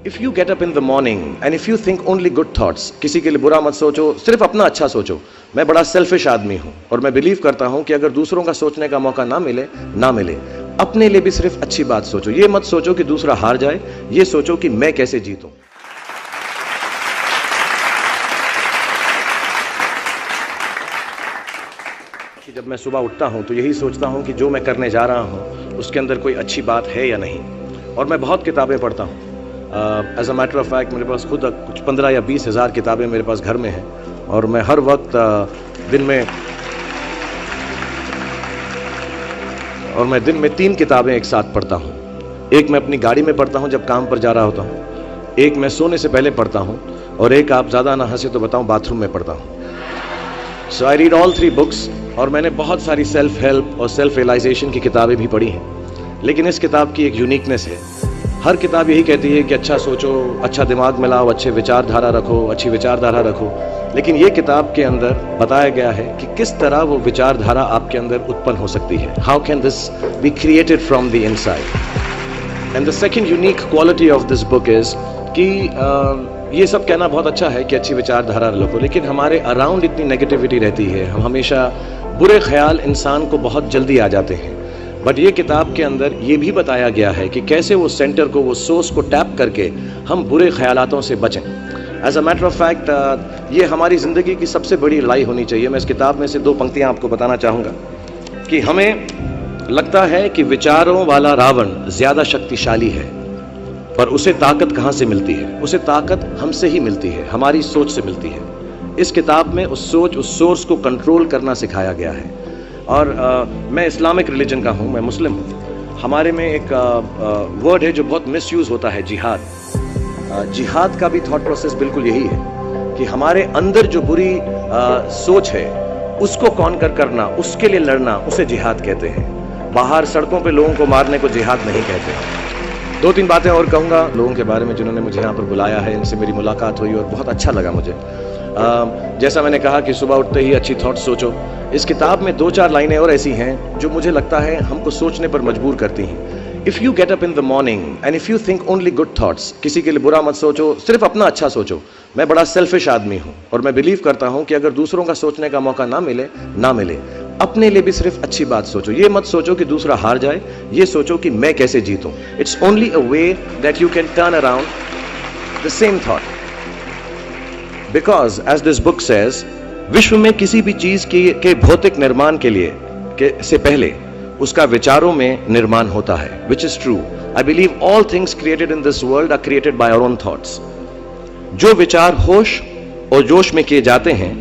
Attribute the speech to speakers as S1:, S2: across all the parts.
S1: If you get up in the morning and if you think only good thoughts, किसी के लिए बुरा मत सोचो, सिर्फ अपना अच्छा सोचो। मैं बड़ा सेल्फिश आदमी हूँ और मैं बिलीव करता हूँ कि अगर दूसरों का सोचने का मौका ना मिले, अपने लिए भी सिर्फ अच्छी बात सोचो। ये मत सोचो कि दूसरा हार जाए, ये सोचो कि मैं कैसे जीतूं। जब मैं सुबह उठता हूँ तो यही सोचता हूँ कि जो मैं करने जा रहा हूँ उसके अंदर कोई अच्छी बात है या नहीं। और मैं बहुत किताबें पढ़ता हूँ। As a matter of fact मेरे पास खुद कुछ 15 या 20 हज़ार किताबें मेरे पास घर में हैं और मैं हर वक्त दिन में 3 किताबें एक साथ पढ़ता हूँ। एक मैं अपनी गाड़ी में पढ़ता हूँ जब काम पर जा रहा होता हूँ, एक मैं सोने से पहले पढ़ता हूँ और एक, आप ज़्यादा ना हंसे तो बताऊँ, बाथरूम में पढ़ता हूँ। सो आई रीड ऑल 3 बुक्स। और मैंने बहुत सारी सेल्फ हेल्प और सेल्फ रियलाइजेशन की किताबें भी पढ़ी हैं, लेकिन इस किताब की एक यूनिकनेस है। हर किताब यही कहती है कि अच्छा सोचो, अच्छा दिमाग में लाओ, अच्छी विचारधारा रखो, लेकिन ये किताब के अंदर बताया गया है कि किस तरह वो विचारधारा आपके अंदर उत्पन्न हो सकती है। How can this be created from the inside. And the second unique quality of this book is कि ये सब कहना बहुत अच्छा है कि अच्छी विचारधारा रखो, लेकिन हमारे अराउंड इतनी नेगेटिविटी रहती है, हम हमेशा बुरे ख्याल इंसान को बहुत जल्दी आ जाते हैं। बट ये किताब के अंदर ये भी बताया गया है कि कैसे वो सेंटर को, वो सोर्स को टैप करके हम बुरे ख्यालातों से बचें। As a matter of fact ये हमारी ज़िंदगी की सबसे बड़ी लड़ाई होनी चाहिए। मैं इस किताब में से 2 पंक्तियाँ आपको बताना चाहूँगा कि हमें लगता है कि विचारों वाला रावण ज़्यादा शक्तिशाली है, पर उसे ताकत कहाँ से मिलती है? उसे ताकत हमसे ही मिलती है, हमारी सोच से मिलती है। इस किताब में उस सोर्स को कंट्रोल करना सिखाया गया है। और मैं इस्लामिक रिलीजन का हूँ, मैं मुस्लिम हूँ। हमारे में एक वर्ड है जो बहुत मिसयूज़ होता है, जिहाद। जिहाद का भी थॉट प्रोसेस बिल्कुल यही है कि हमारे अंदर जो बुरी सोच है उसको कॉन्कर करना, उसके लिए लड़ना, उसे जिहाद कहते हैं। बाहर सड़कों पे लोगों को मारने को जिहाद नहीं कहते। 2-3 बातें और कहूँगा लोगों के बारे में जिन्होंने मुझे यहाँ पर बुलाया है, इनसे मेरी मुलाकात हुई और बहुत अच्छा लगा मुझे। जैसा मैंने कहा कि सुबह उठते ही अच्छी थॉट सोचो। इस किताब में 2-4 लाइनें और ऐसी हैं जो मुझे लगता है हमको सोचने पर मजबूर करती हैं। If you get up in the morning and if you think only good thoughts, किसी के लिए बुरा मत सोचो, सिर्फ अपना अच्छा सोचो। मैं बड़ा सेल्फिश आदमी हूँ और मैं बिलीव करता हूँ कि अगर दूसरों का सोचने का मौका ना मिले, अपने लिए भी सिर्फ अच्छी बात सोचो। ये मत सोचो कि दूसरा हार जाए, ये सोचो कि मैं कैसे जीतूं। It's only a way that you can turn around the same thought. Because as this book says, विश्व में किसी भी चीज के भौतिक निर्माण से पहले उसका विचारों में निर्माण होता है, which is true. I believe all things created in this world are created by our own thoughts. जो विचार होश और जोश में किए जाते हैं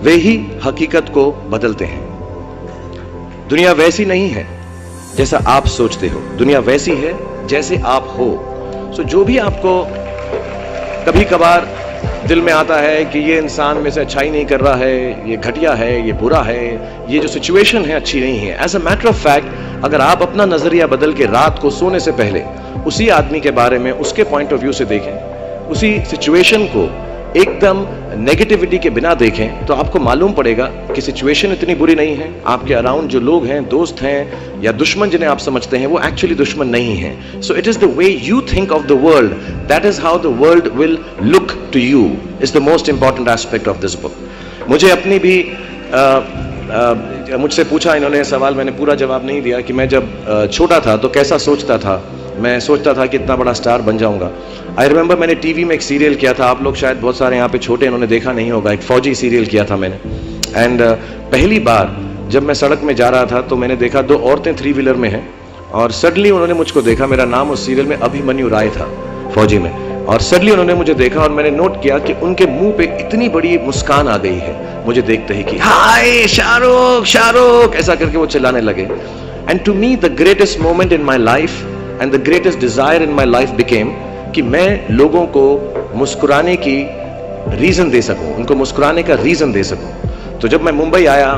S1: वे ही हकीकत को बदलते हैं। दुनिया वैसी नहीं है जैसा आप सोचते हो, दुनिया वैसी है जैसे आप हो। सो जो भी आपको कभी कभार दिल में आता है कि ये इंसान में से अच्छाई नहीं कर रहा है, ये घटिया है, ये बुरा है, ये जो सिचुएशन है अच्छी नहीं है, as a matter of fact अगर आप अपना नजरिया बदल के रात को सोने से पहले उसी आदमी के बारे में उसके पॉइंट ऑफ व्यू से देखें, उसी सिचुएशन को एकदम नेगेटिविटी के बिना देखें, तो आपको मालूम पड़ेगा कि सिचुएशन इतनी बुरी नहीं है। आपके अराउंड जो लोग हैं, दोस्त हैं या दुश्मन जिन्हें आप समझते हैं, वो एक्चुअली दुश्मन नहीं है। So it is the way you think of the world, that is how the world will look to you, is the most important aspect of this book. मुझे अपनी भी मुझसे पूछा इन्होंने सवाल, मैंने पूरा जवाब नहीं दिया कि मैं जब छोटा था तो कैसा सोचता था। मैं सोचता था कि इतना बड़ा स्टार बन जाऊंगा। आई रिमेंबर मैंने टीवी में एक सीरियल किया था, आप लोग शायद बहुत सारे यहाँ पे छोटे इन्होंने देखा नहीं होगा, एक फौजी सीरियल किया था मैंने। एंड पहली बार जब मैं सड़क में जा रहा था तो मैंने देखा 2 औरतें 3 व्हीलर में हैं और सडनली उन्होंने मुझको देखा। मेरा नाम उस सीरियल में अभिमन्यु राय था, फौजी में। और सडनली उन्होंने मुझे देखा और मैंने नोट किया कि उनके मुंह पे इतनी बड़ी मुस्कान आ गई है मुझे देखते ही कि हाय शाहरुख शाहरुख, ऐसा करके वो चिल्लाने लगे। And to me the greatest moment in my life and the greatest desire in my life became कि मैं लोगों को मुस्कुराने की रीजन दे सकूं, उनको मुस्कुराने का रीजन दे सकूं। तो जब मैं मुंबई आया,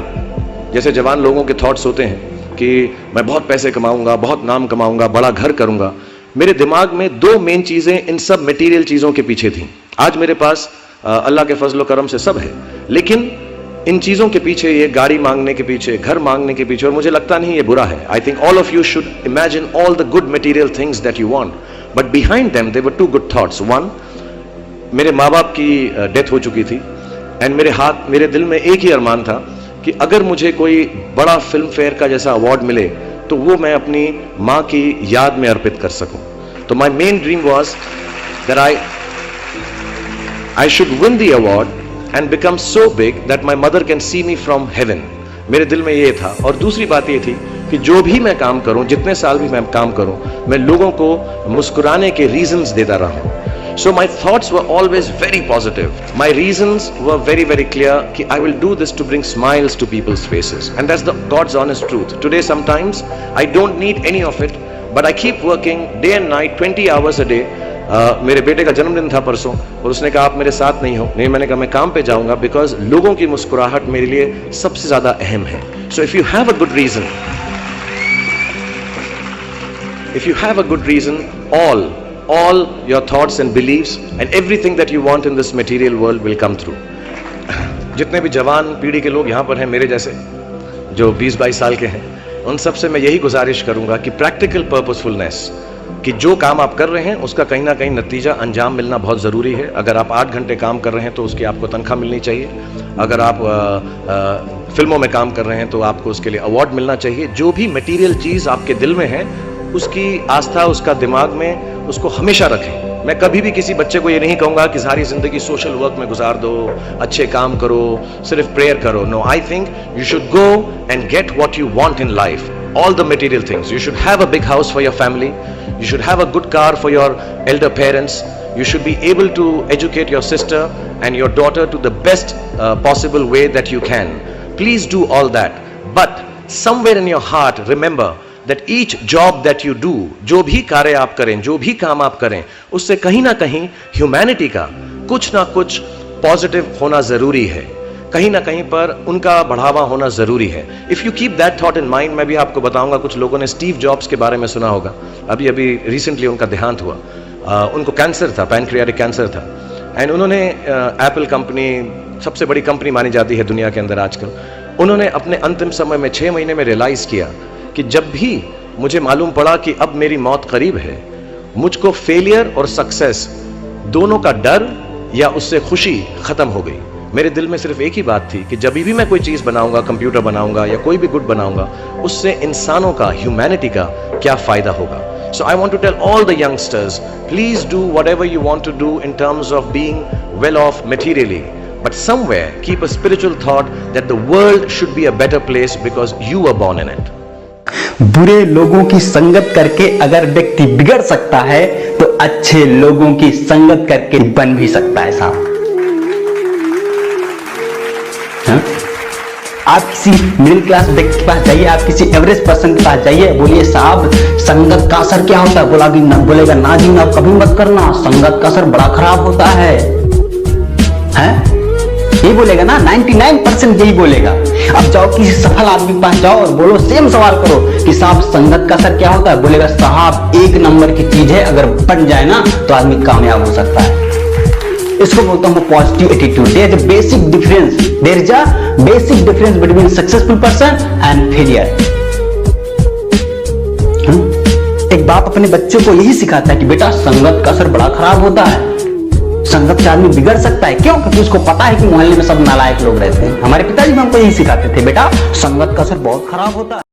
S1: जैसे जवान लोगों के थॉट्स होते हैं कि मैं बहुत पैसे कमाऊंगा, बहुत नाम कमाऊंगा, बड़ा घर करूंगा, मेरे दिमाग में 2 मेन चीजें इन सब मटेरियल चीजों के पीछे थी। आज मेरे पास अल्लाह के फजल करम से सब है, लेकिन इन चीज़ों के पीछे, ये गाड़ी मांगने के पीछे, घर मांगने के पीछे, और मुझे लगता नहीं ये बुरा है। I think all of you should imagine all the good material things that you want, but behind them they were two good thoughts. One, मेरे माँ बाप की डेथ हो चुकी थी एंड मेरे दिल में एक ही अरमान था कि अगर मुझे कोई बड़ा फिल्म फेयर का जैसा अवार्ड मिले तो वो मैं अपनी माँ की याद में अर्पित कर सकूं. तो my main dream was that I should win the award and become so big that my mother can see me from heaven. मेरे दिल में ये था. और दूसरी बात ये थी कि जो भी मैं काम करूं, जितने साल भी मैं काम करूं, मैं लोगों को मुस्कुराने के रीजंस देता रहूं. So my thoughts were always very positive. My reasons were very, very clear कि I will do this to bring smiles to people's faces. And that's the God's honest truth. Today sometimes I don't need any of it, but I keep working day and night, 20 hours a day. मेरे बेटे का जन्मदिन था परसों और उसने कहा आप मेरे साथ नहीं हो. नहीं, मैंने कहा मैं काम पे जाऊंगा बिकॉज लोगों की मुस्कुराहट मेरे लिए सबसे ज्यादा अहम है. So if you have a good reason, all your thoughts and beliefs and everything that you want in this material world will come through. जितने भी जवान पीढ़ी के लोग यहाँ पर हैं मेरे जैसे, जो 20-22 साल के हैं, उन सब से मैं यही गुजारिश करूंगा कि प्रैक्टिकल पर्पसफुलनेस, कि जो काम आप कर रहे हैं उसका कहीं ना कहीं नतीजा अंजाम मिलना बहुत ज़रूरी है. अगर आप 8 घंटे काम कर रहे हैं तो उसकी आपको तनख्वाह मिलनी चाहिए. अगर आप फिल्मों में काम कर रहे हैं तो आपको उसके लिए अवार्ड मिलना चाहिए. जो भी मटीरियल चीज़ आपके दिल में है उसकी आस्था उसका दिमाग में उसको हमेशा रखें. मैं कभी भी किसी बच्चे को ये नहीं कहूँगा कि सारी ज़िंदगी सोशल वर्क में गुजार दो, अच्छे काम करो, सिर्फ प्रेयर करो. No, I think you should go and get what you want in life. All the material things. You should have a big house for your family. You should have a good car for your elder parents. You should be able to educate your sister and your daughter to the best possible way that you can. Please do all that. But somewhere in your heart, remember that each job that you do, जो भी कार्य आप करें, जो भी काम आप करें, उससे कहीं ना कहीं ह्यूमैनिटी का कुछ ना कुछ पॉजिटिव होना जरूरी है. कहीं ना कहीं पर उनका बढ़ावा होना जरूरी है. If you keep that thought in mind, मैं भी आपको बताऊंगा, कुछ लोगों ने स्टीव जॉब्स के बारे में सुना होगा. अभी रिसेंटली उनका देहांत हुआ. उनको कैंसर था, पैनक्रियाटिक कैंसर था. एंड उन्होंने एप्पल कंपनी सबसे बड़ी कंपनी मानी जाती है दुनिया के अंदर आजकल. उन्होंने अपने अंतिम समय में 6 महीने में रियलाइज किया कि जब भी मुझे मालूम पड़ा कि अब मेरी मौत करीब है, मुझको फेलियर और सक्सेस दोनों का डर या उससे खुशी खत्म हो गई. मेरे दिल में सिर्फ एक ही बात थी कि जब भी मैं कोई चीज बनाऊंगा, कंप्यूटर बनाऊंगा या कोई भी गुड बनाऊंगा, उससे इंसानों का, ह्यूमैनिटी का क्या फायदा होगा. So I want to tell all the youngsters, please do whatever you want to do in terms of being well off materially, but somewhere keep a spiritual thought that the world should be a better place because you are born in it.
S2: बुरे लोगों की संगत करके अगर व्यक्ति बिगड़ सकता है तो अच्छे लोगों की संगत करके बन भी सकता है साहब. आप किसी मिडिल क्लास व्यक्ति के पास जाइए, आप किसी एवरेज पर्सन के पास जाइए, बोलिए साहब संगत का असर क्या होता है, बोलेगा ना जी ना, कभी मत करना, संगत का असर बड़ा खराब होता है. ये बोलेगा ना, 99% यही बोलेगा. अब जाओ किसी सफल आदमी के पास जाओ और बोलो, सेम सवाल करो कि साहब संगत का असर क्या होता है, बोलेगा साहब 1 नंबर की चीज है, अगर बन जाए ना तो आदमी कामयाब हो सकता है. इसको बोलता हूं positive attitude. There is a basic difference, there is a basic difference between successful person and failure. एक बाप अपने बच्चे को यही सिखाता है कि बेटा संगत का असर बड़ा खराब होता है, संगत से आदमी बिगड़ सकता है. क्यों? क्योंकि उसको पता है कि मोहल्ले में सब नालायक लोग रहते हैं. हमारे पिताजी भी हमको यही सिखाते थे, बेटा संगत का असर बहुत खराब होता है.